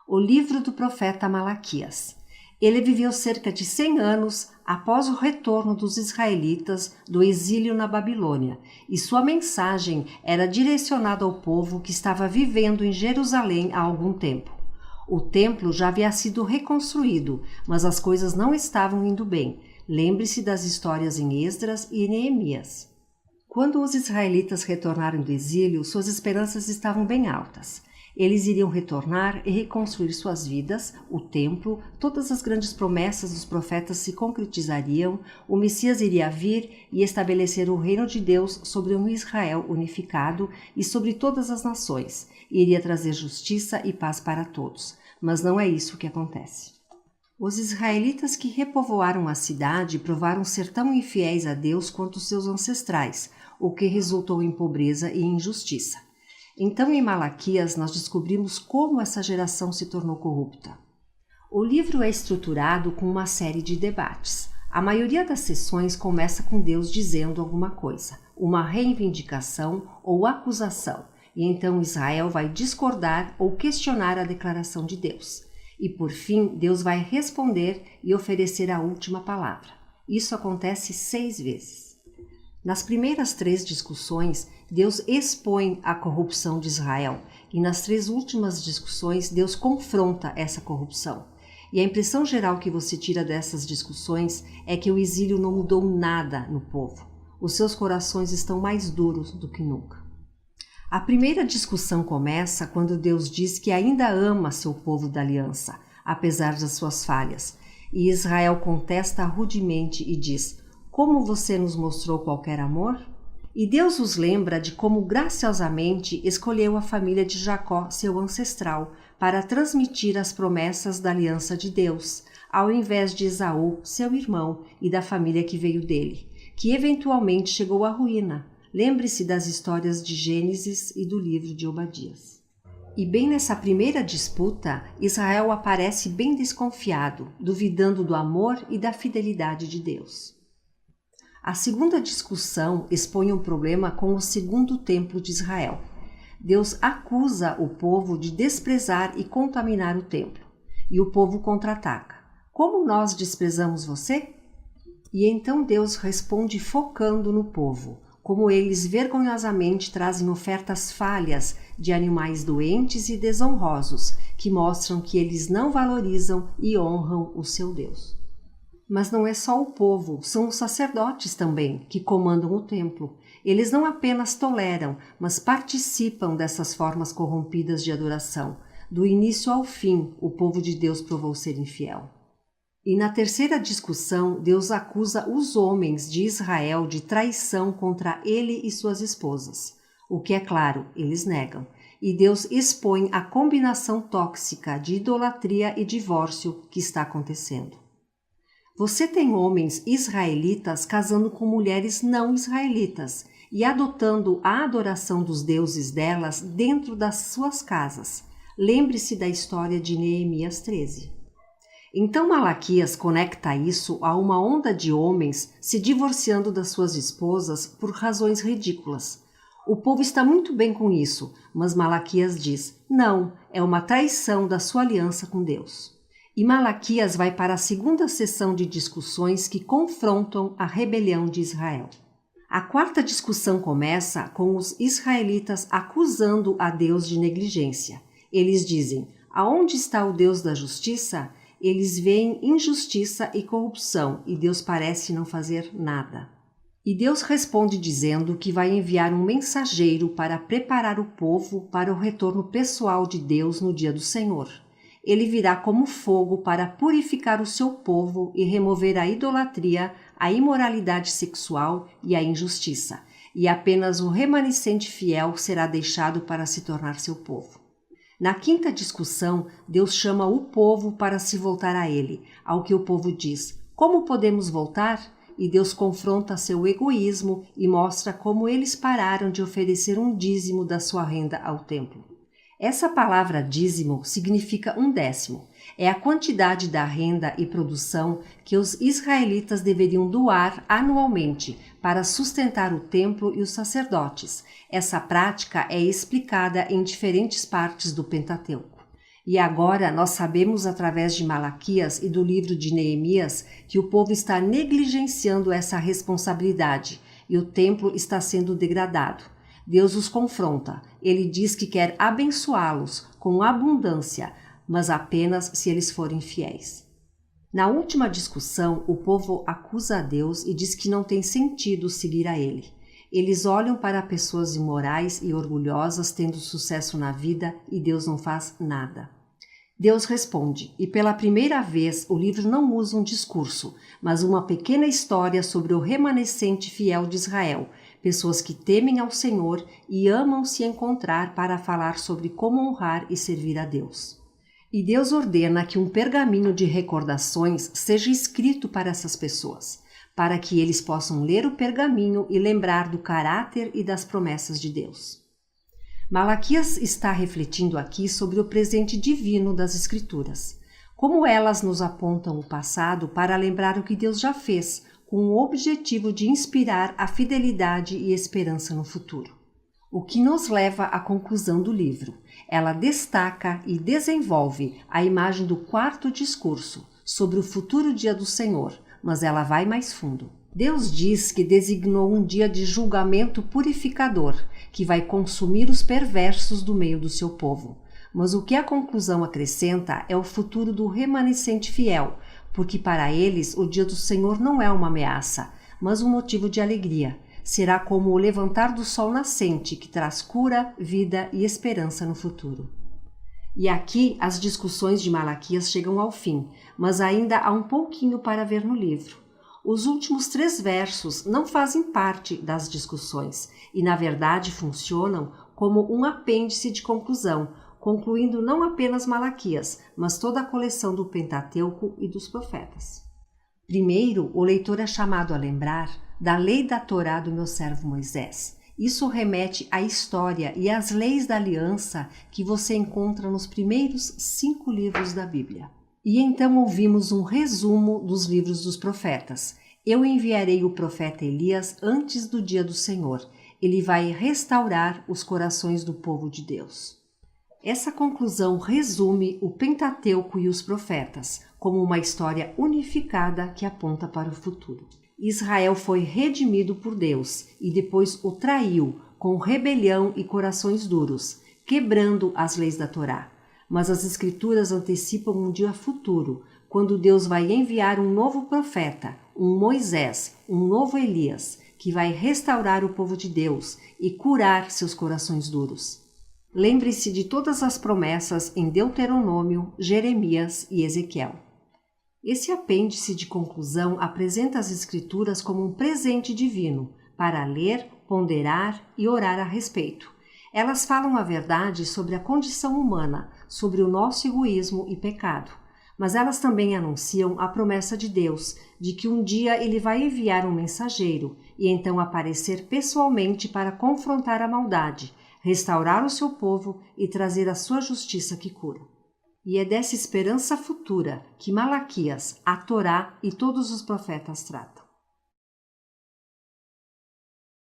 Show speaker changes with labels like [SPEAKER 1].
[SPEAKER 1] O livro do profeta Malaquias. Ele viveu cerca de 100 anos após o retorno dos israelitas do exílio na Babilônia, e sua mensagem era direcionada ao povo que estava vivendo em Jerusalém há algum tempo. O templo já havia sido reconstruído, mas as coisas não estavam indo bem. Lembre-se das histórias em Esdras e Neemias. Quando os israelitas retornaram do exílio, suas esperanças estavam bem altas. Eles iriam retornar e reconstruir suas vidas, o templo, todas as grandes promessas dos profetas se concretizariam, o Messias iria vir e estabelecer o reino de Deus sobre um Israel unificado e sobre todas as nações, e iria trazer justiça e paz para todos. Mas não é isso que acontece. Os israelitas que repovoaram a cidade provaram ser tão infiéis a Deus quanto seus ancestrais, o que resultou em pobreza e injustiça. Então, em Malaquias, nós descobrimos como essa geração se tornou corrupta. O livro é estruturado com uma série de debates. A maioria das sessões começa com Deus dizendo alguma coisa, uma reivindicação ou acusação, e então Israel vai discordar ou questionar a declaração de Deus. E, por fim, Deus vai responder e oferecer a última palavra. Isso acontece 6 vezes. Nas primeiras 3 discussões, Deus expõe a corrupção de Israel, e nas 3 últimas discussões, Deus confronta essa corrupção. E a impressão geral que você tira dessas discussões é que o exílio não mudou nada no povo. Os seus corações estão mais duros do que nunca. A primeira discussão começa quando Deus diz que ainda ama seu povo da aliança, apesar das suas falhas, e Israel contesta rudemente e diz: "Como você nos mostrou qualquer amor?" E Deus os lembra de como graciosamente escolheu a família de Jacó, seu ancestral, para transmitir as promessas da aliança de Deus, ao invés de Esaú, seu irmão, e da família que veio dele, que eventualmente chegou à ruína. Lembre-se das histórias de Gênesis e do livro de Obadias. E bem nessa primeira disputa, Israel aparece bem desconfiado, duvidando do amor e da fidelidade de Deus. A segunda discussão expõe um problema com o segundo templo de Israel. Deus acusa o povo de desprezar e contaminar o templo, e o povo contra-ataca. Como nós desprezamos você? E então Deus responde focando no povo, como eles vergonhosamente trazem ofertas falhas de animais doentes e desonrosos, que mostram que eles não valorizam e honram o seu Deus. Mas não é só o povo, são os sacerdotes também que comandam o templo. Eles não apenas toleram, mas participam dessas formas corrompidas de adoração. Do início ao fim, o povo de Deus provou ser infiel. E na terceira discussão, Deus acusa os homens de Israel de traição contra ele e suas esposas. O que é claro, eles negam. E Deus expõe a combinação tóxica de idolatria e divórcio que está acontecendo. Você tem homens israelitas casando com mulheres não israelitas e adotando a adoração dos deuses delas dentro das suas casas. Lembre-se da história de Neemias 13. Então Malaquias conecta isso a uma onda de homens se divorciando das suas esposas por razões ridículas. O povo está muito bem com isso, mas Malaquias diz: não, é uma traição da sua aliança com Deus. E Malaquias vai para a segunda sessão de discussões que confrontam a rebelião de Israel. A quarta discussão começa com os israelitas acusando a Deus de negligência. Eles dizem: aonde está o Deus da justiça? Eles veem injustiça e corrupção e Deus parece não fazer nada. E Deus responde dizendo que vai enviar um mensageiro para preparar o povo para o retorno pessoal de Deus no dia do Senhor. Ele virá como fogo para purificar o seu povo e remover a idolatria, a imoralidade sexual e a injustiça, e apenas o remanescente fiel será deixado para se tornar seu povo. Na quinta discussão, Deus chama o povo para se voltar a ele, ao que o povo diz: como podemos voltar? E Deus confronta seu egoísmo e mostra como eles pararam de oferecer um dízimo da sua renda ao templo. Essa palavra dízimo significa 1/10. É a quantidade da renda e produção que os israelitas deveriam doar anualmente para sustentar o templo e os sacerdotes. Essa prática é explicada em diferentes partes do Pentateuco. E agora nós sabemos através de Malaquias e do livro de Neemias que o povo está negligenciando essa responsabilidade e o templo está sendo degradado. Deus os confronta. Ele diz que quer abençoá-los com abundância, mas apenas se eles forem fiéis. Na última discussão, o povo acusa a Deus e diz que não tem sentido seguir a Ele. Eles olham para pessoas imorais e orgulhosas tendo sucesso na vida e Deus não faz nada. Deus responde, e pela primeira vez o livro não usa um discurso, mas uma pequena história sobre o remanescente fiel de Israel, pessoas que temem ao Senhor e amam se encontrar para falar sobre como honrar e servir a Deus. E Deus ordena que um pergaminho de recordações seja escrito para essas pessoas, para que eles possam ler o pergaminho e lembrar do caráter e das promessas de Deus. Malaquias está refletindo aqui sobre o presente divino das Escrituras, como elas nos apontam o passado para lembrar o que Deus já fez, com o objetivo de inspirar a fidelidade e esperança no futuro. O que nos leva à conclusão do livro. Ela destaca e desenvolve a imagem do quarto discurso sobre o futuro dia do Senhor, mas ela vai mais fundo. Deus diz que designou um dia de julgamento purificador, que vai consumir os perversos do meio do seu povo. Mas o que a conclusão acrescenta é o futuro do remanescente fiel, porque para eles o dia do Senhor não é uma ameaça, mas um motivo de alegria. Será como o levantar do sol nascente, que traz cura, vida e esperança no futuro. E aqui as discussões de Malaquias chegam ao fim, mas ainda há um pouquinho para ver no livro. Os últimos 3 versos não fazem parte das discussões e, na verdade, funcionam como um apêndice de conclusão, concluindo não apenas Malaquias, mas toda a coleção do Pentateuco e dos profetas. Primeiro, o leitor é chamado a lembrar da lei da Torá do meu servo Moisés. Isso remete à história e às leis da aliança que você encontra nos primeiros 5 livros da Bíblia. E então ouvimos um resumo dos livros dos profetas. Eu enviarei o profeta Elias antes do dia do Senhor. Ele vai restaurar os corações do povo de Deus. Essa conclusão resume o Pentateuco e os profetas, como uma história unificada que aponta para o futuro. Israel foi redimido por Deus e depois o traiu com rebelião e corações duros, quebrando as leis da Torá. Mas as Escrituras antecipam um dia futuro, quando Deus vai enviar um novo profeta, um Moisés, um novo Elias, que vai restaurar o povo de Deus e curar seus corações duros. Lembre-se de todas as promessas em Deuteronômio, Jeremias e Ezequiel. Esse apêndice de conclusão apresenta as Escrituras como um presente divino para ler, ponderar e orar a respeito. Elas falam a verdade sobre a condição humana, sobre o nosso egoísmo e pecado, mas elas também anunciam a promessa de Deus de que um dia Ele vai enviar um mensageiro e então aparecer pessoalmente para confrontar a maldade, restaurar o seu povo e trazer a sua justiça que cura. E é dessa esperança futura que Malaquias, a Torá e todos os profetas tratam.